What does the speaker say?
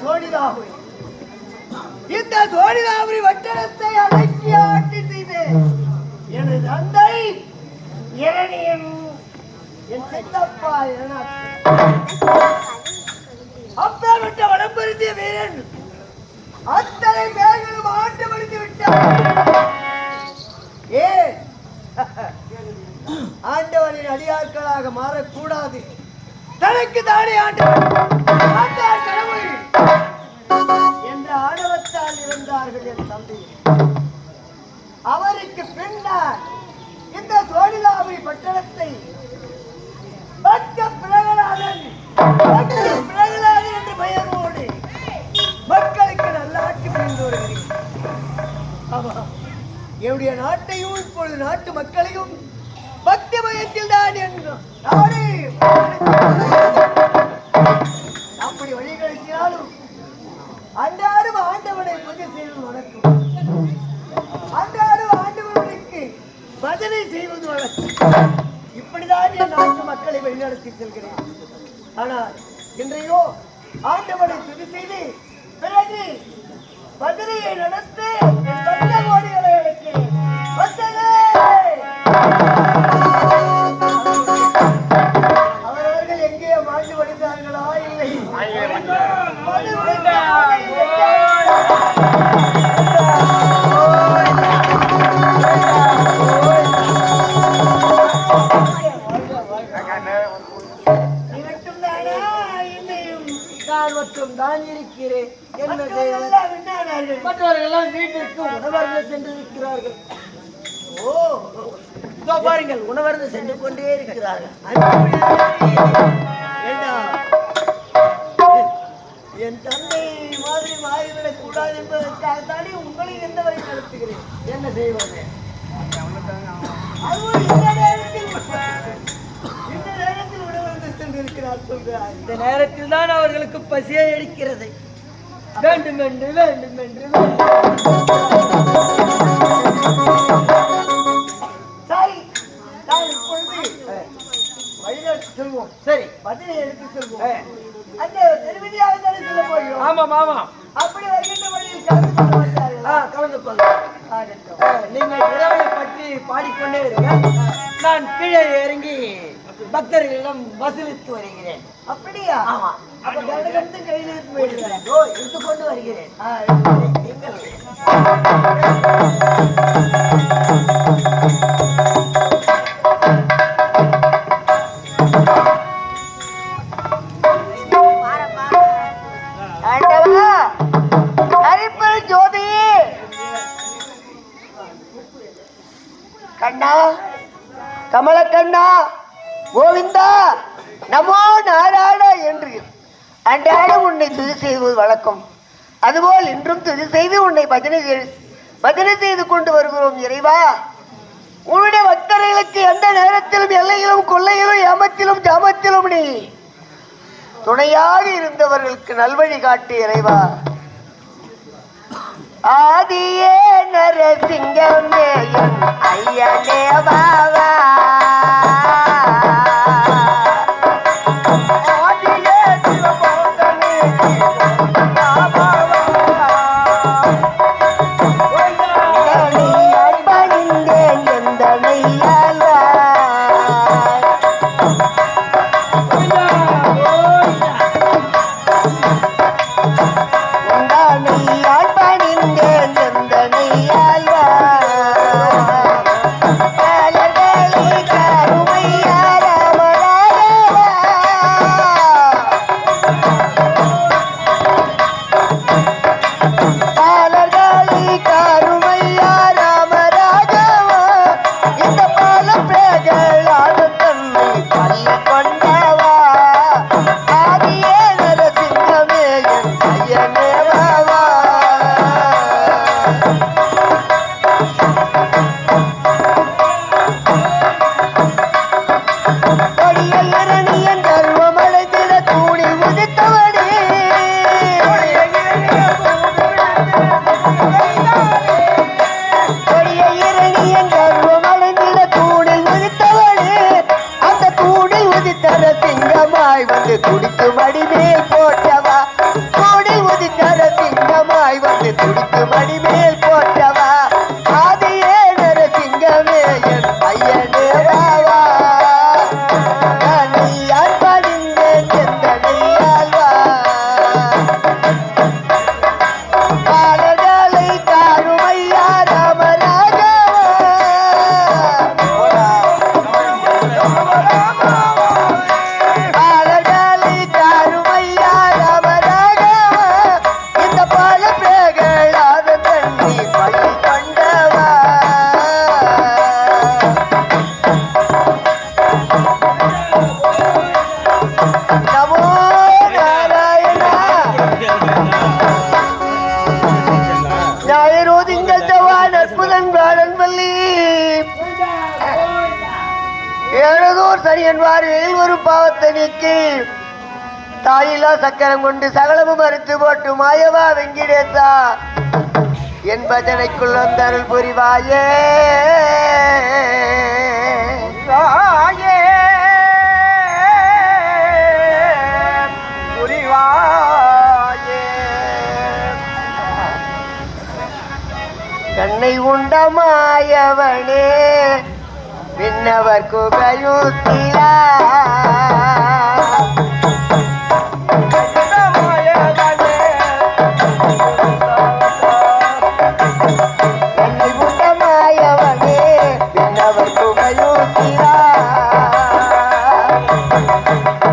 சோழிதாபுரி இந்த சோழிதாபுரி வட்டணத்தை அடக்கி ஆட்சி செய்து எனது தந்தை இரணியன் என் சித்தப்பா அப்பேற்பட்ட வடம்பருத்திய வீரன் அத்தனை பேர்களும் ஆண்டு முடித்து விட்டார். ஏன் ஆண்டவனின் அடியாட்களாக மாறக்கூடாது, தனக்கு தானே ஆண்டவன் கடவுள் என்ற ஆணவத்தால் இருந்தார்கள் என் தம்பி. அவருக்கு பின்னால் இந்த சோழிதாபுரி பட்டணத்தை பக்க பிரகலாதன் என்ற பெயரோடு மக்களுக்கு நல்ல ஆட்சி புரிந்து வருகிறேன். என்னுடைய நாட்டையும் இப்பொழுது நாட்டு மக்களையும் பக்தி மயத்தில் தான் அப்படி வழிகளுக்கினாலும் அன்றாடும் ஆண்டவனை பூஜை செய்வது வழக்கம், அன்றாடும் ஆண்டவனுக்கு பஜனை செய்வது வழக்கம். இப்படிதான் என் நாட்டு மக்களை வழிநடத்தி செல்கிறேன். ஆனால் இன்றையோ ஆண்டவனை துதி செய்து பிறகு பஜனையை நடத்தி பக்த கோடிகளை அழைக்கிறேன். அவரவர்கள் எங்கே மாண்டு வடிந்தார்களா இல்லை மற்றும் தான் இருக்கிறேன். என்ன மற்றவர்கள் வீட்டிற்கு உணவருந்து சென்றிருக்கிறார்கள். ஓ பாருங்கள், உணவருந்து சென்று கொண்டே இருக்கிறார்கள். என் தந்தை மாதிரி மாறிவிடக் கூடாது என்பதற்காக தானே உங்களை எந்த வழி நடத்துகிறேன். என்ன செய்வது? அதுவும் இந்த நேரத்தில் உணவருந்து சென்றிருக்கிறார் சொல்கிறார். இந்த நேரத்தில் தான் அவர்களுக்கு பசியை எடுக்கிறது. வேண்டும் என்று வேண்டும் என்று சரி, நான் இப்பொழுது வழிநடத்தி செல்வோம். சரி, பதிலை எடுத்து செல்வோம். அந்த திருவிழியாக தானே செல்ல போகிறோம். ஆமாம் ஆமாம். அப்படி வருகின்ற வழியில் கலந்து கொள்ள மாட்டார்களா? கலந்து கொள்ள. நீங்கள் இரவை பற்றி பாடிக்கொண்டே இருங்க, நான் கீழே இறங்கி பக்தர்களிடம் வசூலித்து வருகிறேன். அப்படியா? ஆமா. அப்ப கடகத்து கையில் எடுத்து போயிடுறேன். ஓ, எடுத்துக்கொண்டு வருகிறேன். கண்ணா, கமலக்கண்ணா, கோவிந்தா, நமோ நாராயண என்று அன்றாடம் உன்னை துதி செய்வது வழக்கம். அதுபோல் இன்றும் துதி செய்து உன்னை பஜனை செய்து கொண்டு வருகிறோம். இறைவா, உன்னுடைய பக்தர்களுக்கு எந்த நேரத்திலும் எல்லையிலும் கொள்ளையிலும் ஏமத்திலும் ஜாமத்திலும் நீ துணையாக இருந்தவர்களுக்கு நல்வழி காட்டு. இறைவா, ஆதியே நரசிங்கமே ஐயனே பாவா, குடித்து மடிமேல் போட்டவா, கூடி பார்வையில் ஒரு பாவத்தை நீக்கி தாயிலா சக்கரம் கொண்டு சகலமும் மறுத்து போட்டு மாயவா வெங்கிடேசா என் பஜனைக்குள் வந்தருள் புரிவாயே புரிவாயே கண்ணை உண்ட மாயவனே விண்ணவர் குகையூத்திலா Thank you.